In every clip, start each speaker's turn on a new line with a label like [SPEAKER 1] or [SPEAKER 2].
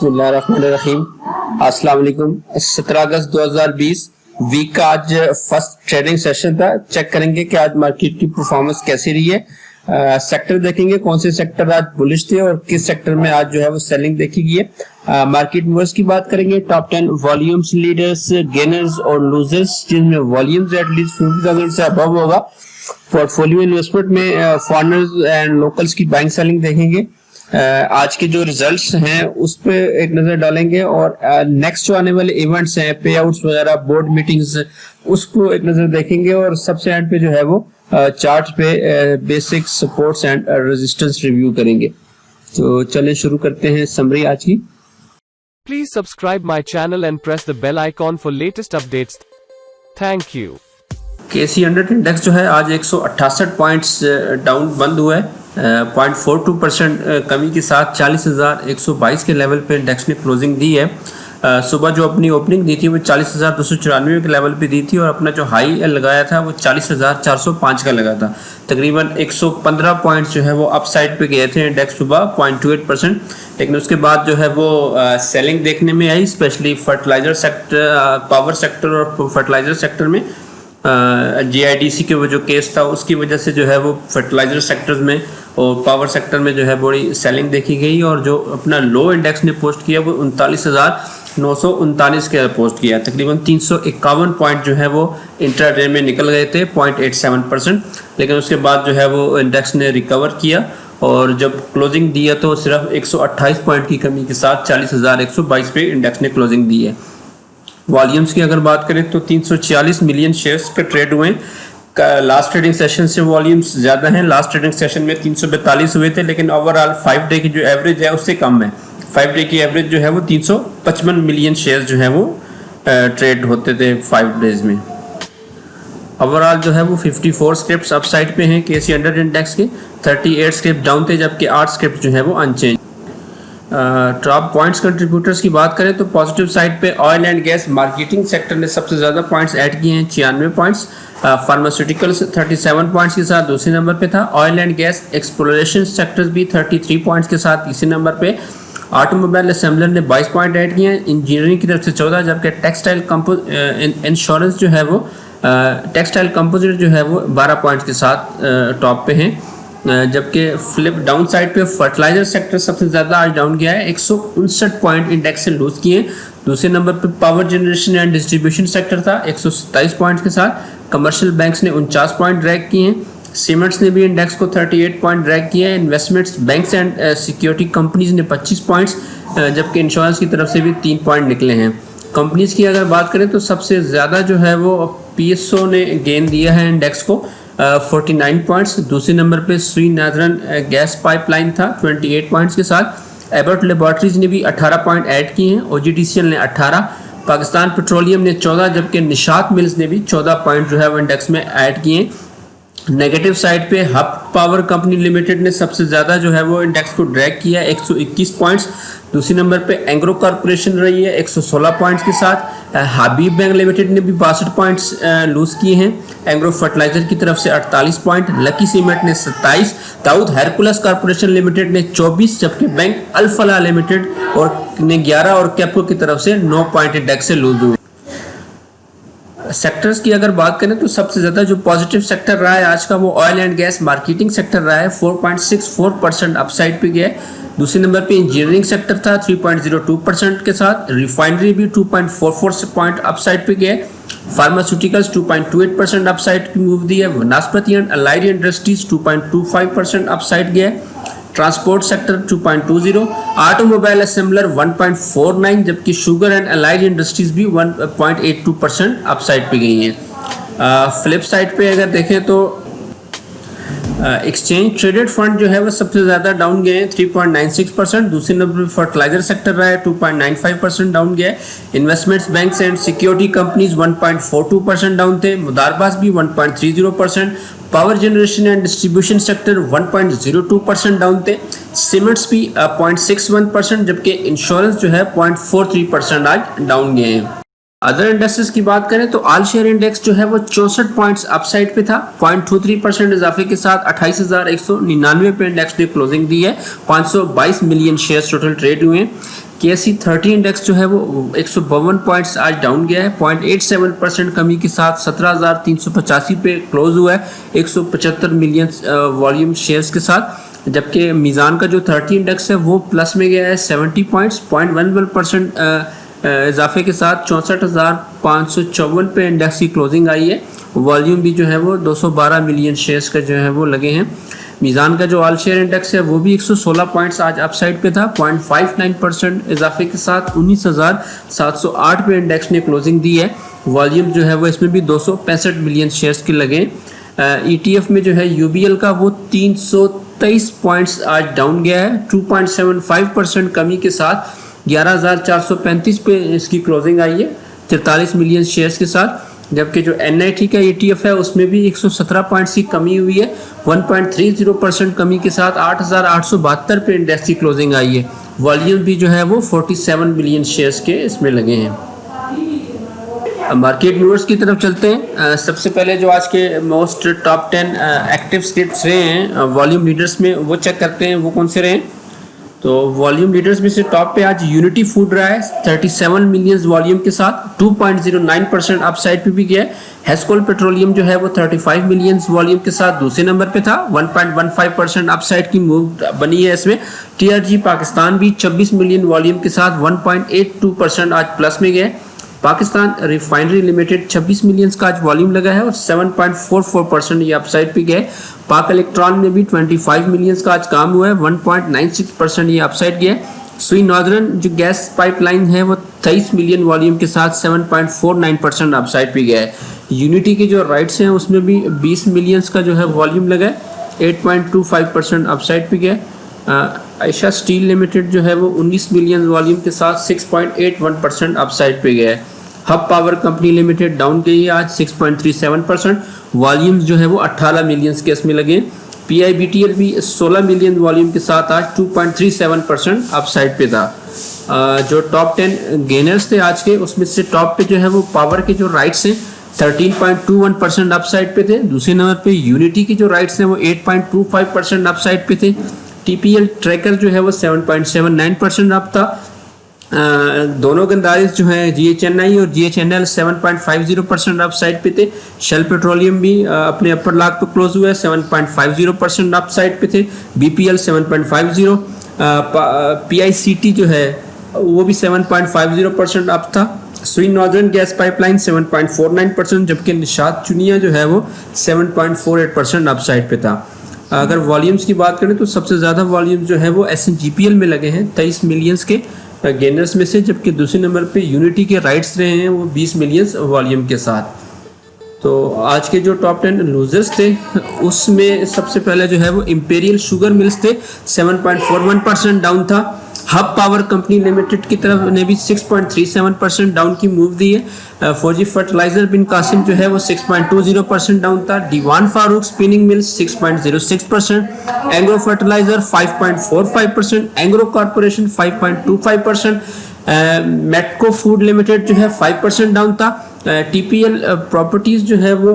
[SPEAKER 1] बिस्मिल्लाहिर्रहमानिर्रहीम। अस्सलाम वालेकुम। 17 अगस्त 2020 वीक का आज फर्स्ट ट्रेडिंग सेशन था। चेक करेंगे कि आज मार्केट की परफॉर्मेंस कैसी रही है। सेक्टर देखेंगे कौन से सेक्टर आज बुलिश थे और किस सेक्टर में आज जो है वो सेलिंग देखी गई है। मार्केट मूवर्स की बात करेंगे। टॉप 10 वॉल्यूम्स, लीडर्स, गेनर्स और लूजर्स, जिनमें वॉल्यूम्स एटलीस्ट 50,000 से अबव होगा। पोर्टफोलियो इन्वेस्टमेंट में फॉरेनर्स एंड लोकल्स की बाइंग सेलिंग देखेंगे। आज के जो रिजल्ट्स हैं उस पे एक नजर डालेंगे और नेक्स्ट जो आने वाले इवेंट्स हैं, पे आउट्स वगैरह, बोर्ड मीटिंग्स, उसको एक नजर देखेंगे और सबसे एंड पे जो है वो चार्ट पे basic supports and resistance review करेंगे। तो चलिए शुरू करते हैं समरी आज की।
[SPEAKER 2] Please subscribe my channel and press the bell icon for latest updates. Thank you.
[SPEAKER 1] केसी 100 इंडेक्स जो है आज 168 पॉइंट्स डाउन बंद हुआ है। 0.42% कमी के साथ 40,122 के लेवल पे इंडेक्स ने क्लोजिंग दी है। सुबह जो अपनी ओपनिंग दी थी वो 40,294 के लेवल पे दी थी और अपना जो हाई लगाया था वो 40,405 का लगा था। तकरीबन 115 पॉइंट्स जो है वो अप साइड पे गए थे इंडेक्स सुबह 0.28%। लेकिन उसके बाद जो है वो सेलिंग देखने में आई, specially fertiliser sector, power sector और फर्टिलाइजर सेक्टर में। GIDC के वो जो केस था उसकी वजह से जो है वो फर्टिलाइजर सेक्टर्स में और पावर सेक्टर में जो है बड़ी सेलिंग देखी गई और जो अपना लो इंडेक्स ने पोस्ट किया वो 39,939 के पोस्ट किया। तकरीबन 351 पॉइंट जो है वो इंट्राडे में निकल गए थे, 0.87%। लेकिन उसके बाद जो है वो इंडेक्स ने रिकवर किया और जब क्लोजिंग दिया तो सिर्फ 128 पॉइंट की कमी के साथ 40,122 पे इंडेक्स ने क्लोजिंग दी है। वॉल्यूम्स की अगर बात करें तो 346 मिलियन शेयर्स पे ट्रेड हुए। लास्ट ट्रेडिंग सेशन से वॉल्यूम्स ज़्यादा हैं। लास्ट ट्रेडिंग सेशन में 342 हुए थे, लेकिन ओवरऑल 5 डे की जो एवरेज है उससे कम है। 5 डे की एवरेज जो है वो 355 मिलियन शेयर्स जो है वो ट्रेड होते थे 5 डेज में। ओवरऑल जो है वो 54 स्क्रिप्ट्स अपसाइड पे हैं केसी 100 इंडेक्स के, 38 स्क्रिप्ट डाउन थे, जबकि 8 स्क्रिप्ट जो है वो अनचेंज। टॉप पॉइंट्स कंट्रीब्यूटर्स की बात करें तो पॉजिटिव साइड पे oil and gas marketing sector ने सबसे ज़्यादा पॉइंट्स ऐड किए हैं, 96 पॉइंट्स। फार्मास्यूटिकल्स 37 पॉइंट्स के साथ दूसरे नंबर पे था। Oil and gas exploration sectors भी 33 पॉइंट्स के साथ तीसरे नंबर पे। ऑटोमोबाइल असेंबलर ने 22 पॉइंट ऐड किए हैं, इंजीनियरिंग की तरफ से 14, जबकि टेक्सटाइल इंश्योरेंस जो है वो टेक्सटाइल कंपोजिट जो है वो 12 पॉइंट्स के साथ टॉप पे हैं। जबकि फ्लिप डाउन साइड पे फर्टिलाइजर सेक्टर सबसे ज़्यादा आज डाउन गया है, 159 पॉइंट इंडेक्स से लूज किए। दूसरे नंबर पे power generation and distribution sector था 127 पॉइंट के साथ। कमर्शियल बैंक्स ने 49 पॉइंट ड्रैग किए हैं। सीमेंट्स ने भी इंडेक्स को 38 पॉइंट ड्रैग किया है। Investments, banks and security companies ने 25 पॉइंट्स, जबकि इंश्योरेंस की तरफ से भी 3 पॉइंट निकले हैं। कंपनीज की अगर बात करें तो सबसे ज़्यादा जो है वो PSO ने गेन दिया है इंडेक्स को 49 पॉइंट्स। दूसरे नंबर पे श्री नादरन गैस पाइपलाइन था 28 पॉइंट्स के साथ। एबर्ट लेबॉर्ट्रीज ने भी 18 पॉइंट ऐड किए हैं। OGTCL ने 18, पाकिस्तान पेट्रोलियम ने 14, जबकि निशात मिल्स ने भी 14 पॉइंट जो है वो इंडेक्स में ऐड किए। नेगेटिव साइड पे हब पावर कंपनी लिमिटेड ने सबसे ज़्यादा जो है वो इंडेक्स को ड्रैग किया 121 पॉइंट्स। दूसरी नंबर पे एंग्रो कॉर्पोरेशन रही है 116 पॉइंट्स के साथ। हबीब बैंक लिमिटेड ने भी 62 पॉइंट्स लूज किए हैं। एंग्रो फर्टिलाइजर की तरफ से 48 पॉइंट, लकी सीमेंट ने 27, दाऊद हेरकुलस कॉर्पोरेशन लिमिटेड ने 24, जबकि बैंक अल फलाह लिमिटेड और ने 11 और कैपको की तरफ से 9 पॉइंट इंडेक्स से लूज हुए। सेक्टर्स की अगर बात करें तो सबसे ज़्यादा जो पॉजिटिव सेक्टर रहा है आज का वो oil and gas marketing sector रहा है, 4.64% अपसाइड पे गया है। दूसरे नंबर पे इंजीनियरिंग सेक्टर था 3.02% के साथ। रिफाइनरी भी 2.44 पॉइंट अपसाइड पे गया है। फार्मास्यूटिकल्स 2.28% अपसाइड की मूव दी है। वनस्पति एंड अलाइड इंडस्ट्रीज 2.25% अपसाइड गया है। ट्रांसपोर्ट सेक्टर 2.20, ऑटोमोबाइल असेंबलर 1.49, जबकि शुगर एंड अलाइड इंडस्ट्रीज भी 1.82% अपसाइड पे गई हैं। फ्लिप साइड पे अगर देखें तो एक्सचेंज ट्रेडेड फंड जो है वो सबसे ज़्यादा डाउन गए हैं 3.96%। दूसरे नंबर पर फर्टिलाइजर सेक्टर रहा है 2.95% डाउन गया है। Investments, banks and security companies 1.42% down थे। मुदारबास भी 1.30%। Power generation and distribution sector 1.02% down थे। सीमेंट्स भी 0.61%, जबकि इंश्योरेंस जो है 0.43% आज डाउन गए हैं। अदर इंडेक्सेस की बात करें तो ऑल शेयर इंडेक्स जो है वो 64 पॉइंट्स अपसाइड पे था, 0.23% इजाफे के साथ 28,199 पे इंडेक्स ने क्लोजिंग दी है। 522 मिलियन शेयर्स टोटल ट्रेड हुए हैं। KSE 30 इंडेक्स जो है वो 152 पॉइंट्स आज डाउन गया है, 0.87% कमी के साथ 17,385 पे क्लोज हुआ है 175 मिलियन वॉल्यूम शेयर्स के साथ। जबकि मीज़ान का जो 30 इंडेक्स है वो प्लस में गया है 70 पॉइंट्स, 0.11% इजाफे के साथ 64,554 पे इंडेक्स की क्लोजिंग आई है। वॉल्यूम भी जो है वो 212 मिलियन शेयर्स का जो है वो लगे हैं। मीज़ान का जो ऑल शेयर इंडेक्स है वो भी 116 पॉइंट्स आज अपसाइड पे था, 0.59% इजाफे के साथ 19,708 पे इंडेक्स ने क्लोजिंग दी है। वॉल्यूम जो है वो इसमें भी 265 मिलियन शेयर्स के लगे। ETF में जो है UBL का वो 323 पॉइंट्स आज डाउन गया है, 2.75% कमी के साथ 11,435 पे इसकी क्लोजिंग आई है 43 मिलियन शेयर्स के साथ। जबकि जो NIT का ETF है उसमें भी 117 पॉइंट्स की कमी हुई है, 1.30% कमी के साथ 8,872 पे इंडेक्स की क्लोजिंग आई है। वॉल्यूम भी जो है वो 47 मिलियन शेयर्स के इसमें लगे हैं। मार्केट मूवर्स की तरफ चलते हैं। सबसे पहले जो आज के मोस्ट टॉप 10 एक्टिव स्क्रिप्ट्स रहे हैं वॉल्यूम लीडर्स में, वो चेक करते हैं वो कौन से रहे। तो वॉल्यूम लीडर्स में से टॉप पे आज यूनिटी फूड रहा है 37 मिलियन वॉल्यूम के साथ, 2.09% अपसाइड पे भी गया है। हेस्कोल पेट्रोलियम जो है वो 35 मिलियन वॉल्यूम के साथ दूसरे नंबर पे था, 1.15% अपसाइड की मूव बनी है इसमें। TRG पाकिस्तान भी 26 मिलियन वॉल्यूम के साथ 1.82% आज प्लस में गया है। पाकिस्तान रिफाइनरी लिमिटेड 26 मिलियन का आज वॉल्यूम लगा है और 7.44% ये अपसाइड पे गए। पाक इलेक्ट्रॉन में भी 25 मिलियन का आज काम हुआ है, 1.96% ये अपसाइड गया है। सुई नॉर्दर्न जो गैस पाइपलाइन है वो 23 मिलियन वॉल्यूम के साथ 7.49% अपसाइड पे गया है। यूनिटी के जो राइट्स हैं उसमें भी 20 मिलियन का जो है वॉल्यूम लगा है, 8.25% अपसाइड पे गया है। आयशा स्टील लिमिटेड जो है वो 19 मिलियन वॉल्यूम के साथ 6.81% अपसाइड पे गया है। Hub power company limited down गई है आज 6.37%, वॉल्यूम्स जो है वो 18 मिलियन के इसमें लगे। PIBTL भी 16 मिलियन वॉल्यूम के साथ आज 2.37% अपसाइड पे था। जो टॉप 10 गेनर्स थे आज के उसमें से टॉप पे जो है वो पावर के जो राइट्स हैं 13.21% अपसाइड पे थे। दूसरे नंबर पे यूनिटी की जो राइट्स हैं वो 8.25% अपसाइड पे थे। TPL ट्रैकर जो है वो 7.79% अप था। दोनों गंदारिस जो है GHNI और GHNL 7.50% अपसाइड पे थे। शेल पेट्रोलियम भी अपने अपर लाख पे क्लोज हुआ है, 7.50% अपसाइड पे थे। BPL 7.50, PICT जो है वो भी 7.50% अप था। सुई नॉर्दर्न गैस पाइपलाइन 7.49%, जबकि निशात चुनिया जो है वो 7.48% अपसाइड पे था। अगर वॉल्यूम्स की बात करें तो सबसे ज़्यादा वॉल्यूम जो है वो SNGPL में लगे हैं 23 मिलियंस के गेनर्स में से, जबकि दूसरे नंबर पे यूनिटी के राइट्स रहे हैं वो 20 मिलियंस वॉल्यूम के साथ। तो आज के जो टॉप 10 लूजर्स थे उसमें सबसे पहले जो है वो इंपीरियल शुगर मिल्स थे, 7.41% डाउन था। हब पावर कंपनी लिमिटेड की तरफ ने भी 6.37% डाउन की मूव दी है। फौजी फर्टिलाइजर बिन कासिम जो है वो 6.20% डाउन था। Dewan Farooq spinning mills 6.06%, Engro fertiliser 5.45%, Engro corporation 5.25%, Metco food limited जो है 5% डाउन था। TPL प्रॉपर्टीज जो है वो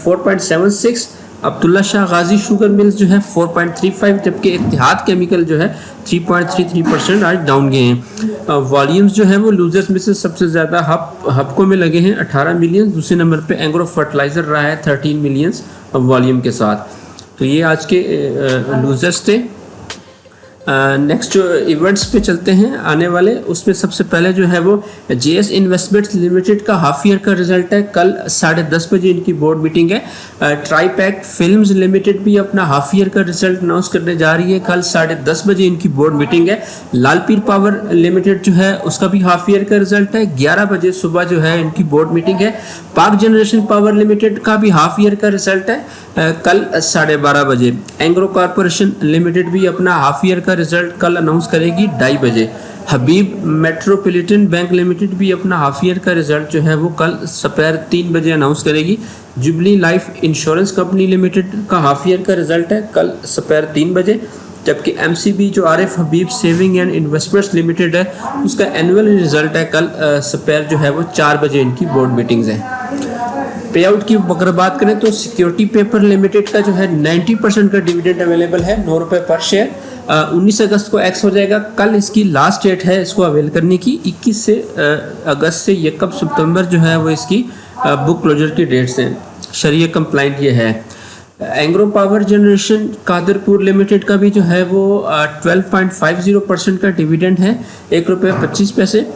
[SPEAKER 1] 4.76, अब्दुल्ला शाह गाजी शुगर मिल्स जो है 4.35, जबकि इत्तेहाद केमिकल जो है 3.33% आज डाउन गए हैं। वॉल्यूम्स जो है वो लूजर्स में से सबसे ज़्यादा हबको में लगे हैं 18 मिलियन, दूसरे नंबर पे एंग्रो फर्टिलाइजर रहा है 13 मिलियन वॉल्यूम के साथ। तो ये आज के लूजर्स थे। नेक्स्ट जो इवेंट्स पे चलते हैं आने वाले, उसमें सबसे पहले जो है वो JS इन्वेस्टमेंट्स लिमिटेड का हाफ ईयर का रिजल्ट है। कल 10:30 बजे इनकी बोर्ड मीटिंग है। ट्राईपैक फिल्म्स लिमिटेड भी अपना हाफ ईयर का रिजल्ट अनाउंस करने जा रही है। कल 10:30 बजे इनकी बोर्ड मीटिंग है। लालपीर पावर लिमिटेड जो है उसका भी हाफ ईयर का रिजल्ट है, 11 बजे सुबह जो है इनकी बोर्ड मीटिंग है। पाक जनरेशन पावर लिमिटेड का भी हाफ ईयर का रिजल्ट है कल 12:30 बजे। एंग्रो कॉर्पोरेशन लिमिटेड भी अपना हाफ ईयर का रिजल्ट कल अनाउंस करेगी 2:30 बजे। हबीब मेट्रोपॉलिटन बैंक लिमिटेड भी अपना हाफ ईयर का रिजल्ट जो है वो कल दोपहर 3 बजे अनाउंस करेगी। Jubilee life insurance company limited का हाफ ईयर का रिजल्ट है कल दोपहर 3 बजे। जबकि MCB जो आरिफ हबीब सेविंग एंड इन्वेस्टमेंट्स लिमिटेड है उसका एनुअल रिजल्ट है कल दोपहर जो है वो 4 बजे इनकी बोर्ड मीटिंग्स हैं। पे आउट की अगर बात करें तो सिक्योरिटी पेपर लिमिटेड का जो है 90% का डिविडेंड अवेलेबल है, 9 रुपये पर शेयर। 19 अगस्त को एक्स हो जाएगा। कल इसकी लास्ट डेट है इसको अवेल करने की। 21 से अगस्त से 1 सितंबर जो है वो इसकी बुक क्लोजर की डेट्स हैं। शरीय कंप्लाइंट ये है। Engro power generation Kadarpur limited का भी जो है वो 12.50% का डिविडेंड है, ₹1.25।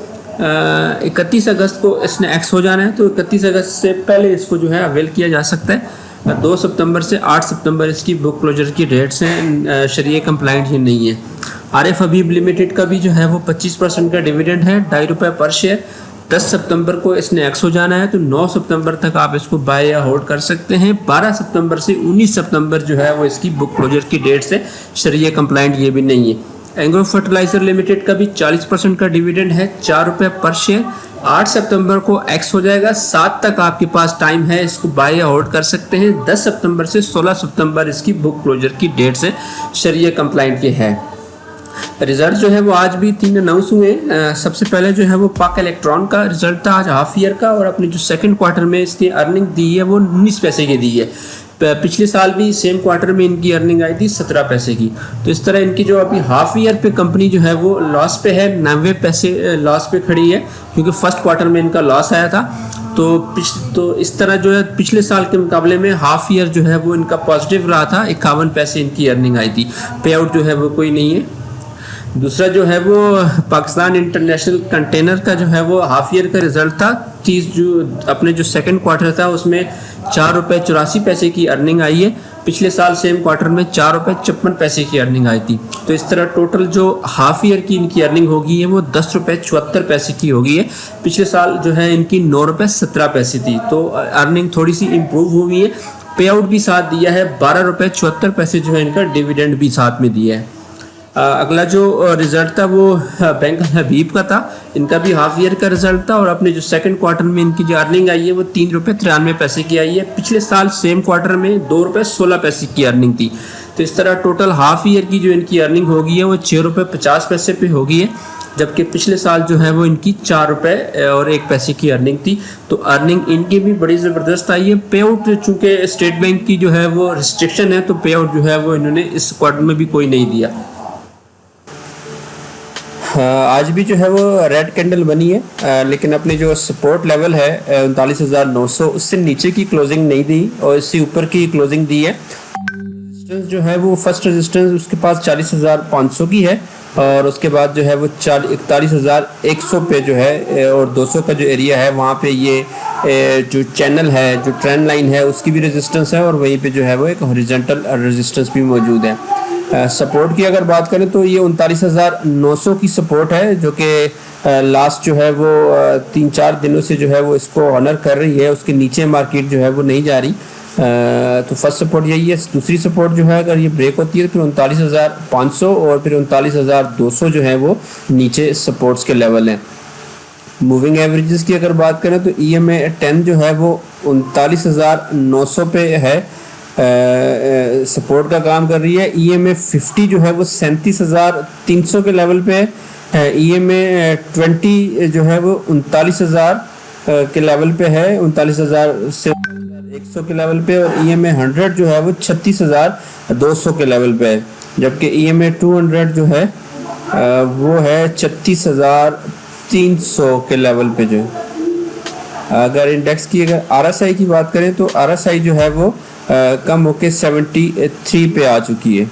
[SPEAKER 1] 31 अगस्त को इसने एक्स हो जाना है, तो 31 अगस्त से पहले इसको जो है अवेल किया जा सकता है। 2 सितंबर से 8 सितंबर इसकी बुक क्लोजर की डेट्स हैं। शरीय कंप्लाइंट ही नहीं है। आरिफ हबीब लिमिटेड का भी जो है वो 25% का डिविडेंड है, ₹2.5 पर शेयर। 10 सितंबर को इसने एक्स हो जाना है, तो 9 सितंबर तक आप इसको बाय या होल्ड कर सकते हैं। 12 सितंबर से 19 सितंबर जो है वो इसकी बुक क्लोजर की डेट्स है। शरीय कंप्लाइंट ये भी नहीं है। एंग्रो फर्टिलाइजर लिमिटेड का भी 40% का डिविडेंड है, ₹4 पर शेयर। 8 सितंबर को एक्स हो जाएगा। 7 तक आपके पास टाइम है, इसको बाय या होल्ड कर सकते हैं। 10 सितंबर से 16 सितंबर इसकी बुक क्लोजर की डेट्स है। शरीय कंप्लाइंट ये है। रिजल्ट जो है वो आज भी 3 अनाउंस हुए। सबसे पहले जो है वो पाक इलेक्ट्रॉन का रिजल्ट था आज हाफ ईयर का, और अपनी जो सेकंड क्वार्टर में इसकी अर्निंग दी है वो 19 पैसे की दी है। पिछले साल भी सेम क्वार्टर में इनकी अर्निंग आई थी 17 पैसे की। तो इस तरह इनकी जो अभी हाफ ईयर पे कंपनी जो है वो लॉस पे है, 90 पैसे लॉस पे खड़ी है, क्योंकि फर्स्ट क्वार्टर में इनका लॉस आया था। तो इस तरह जो है पिछले साल के मुकाबले में हाफ ईयर जो है वो इनका पॉजिटिव रहा था। 51 पैसे इनकी अर्निंग आई थी। पे आउट जो है वो कोई नहीं है। दूसरा जो है वो पाकिस्तान इंटरनेशनल कंटेनर का जो है वो हाफ ईयर का रिजल्ट था। 30 जो अपने जो सेकंड क्वार्टर था उसमें ₹4.84 की अर्निंग आई है। पिछले साल सेम क्वार्टर में ₹4.54 की अर्निंग आई थी। तो इस तरह टोटल जो हाफ ईयर की इनकी अर्निंग होगी है वो ₹10.74 की होगी है। पिछले साल जो है इनकी ₹9.17 थी। तो अर्निंग थोड़ी सी इम्प्रूव हुई है। पे आउट भी साथ दिया है, ₹12.74 जो है इनका डिविडेंड भी साथ में दिया है। अगला जो रिजल्ट था वो बैंक हबीब का था। इनका भी हाफ ईयर का रिजल्ट था, और अपने जो सेकंड क्वार्टर में इनकी जो अर्निंग आई है वो ₹3.93 की आई है। पिछले साल सेम क्वार्टर में ₹2.16 की अर्निंग थी। तो इस तरह टोटल हाफ ईयर की जो इनकी अर्निंग होगी है वो ₹6.50 पे होगी है, जबकि पिछले साल जो है वो इनकी ₹4.01 की अर्निंग थी। तो अर्निंग इनकी भी बड़ी ज़बरदस्त आई है। पे आउट चूँकि स्टेट बैंक की जो है वो रिस्ट्रिक्शन है, तो पे आउट जो है वो इन्होंने इस क्वार्टर में भी कोई नहीं दिया। आज भी जो है वो रेड कैंडल बनी है, लेकिन अपने जो सपोर्ट लेवल है 39,900 उससे नीचे की क्लोजिंग नहीं दी, और इससे ऊपर की क्लोजिंग दी है। रेजिस्टेंस जो है वो फर्स्ट रेजिस्टेंस उसके पास 40,500 की है, और उसके बाद जो है वो 41,100 पे जो है, और 200 का जो एरिया है वहाँ पे ये जो चैनल है, जो ट्रेंड लाइन है उसकी भी रेजिस्टेंस है, और वहीं पे जो है वो एक हॉरिजॉन्टल रेजिस्टेंस भी मौजूद है। सपोर्ट की अगर बात करें तो ये 39,900 की सपोर्ट है, जो कि लास्ट जो है वो 3-4 दिनों से जो है वो इसको ऑनर कर रही है। उसके नीचे मार्केट जो है वो नहीं जा रही। तो फर्स्ट सपोर्ट यही है। दूसरी सपोर्ट जो है अगर ये ब्रेक होती है तो फिर 39,500 और फिर 39,200 जो है वो नीचे सपोर्ट्स के लेवल हैं। मूविंग एवरेजेस की अगर बात करें तो EMA 10 जो है वो 39,900 पे है, सपोर्ट का काम कर रही है। EMA 50 जो है वो 37,300 के लेवल पे है। EMA 20 जो है वो 39,000 के लेवल पे है, 39,100 के लेवल पे, और EMA 100 जो है वो 36,200 के लेवल पे है, जबकि EMA 200 जो है वो है 36,300 के लेवल पे जो है। अगर इंडेक्स की अगर RSI की बात करें तो RSI जो है वो कम होके 73 पे आ चुकी है।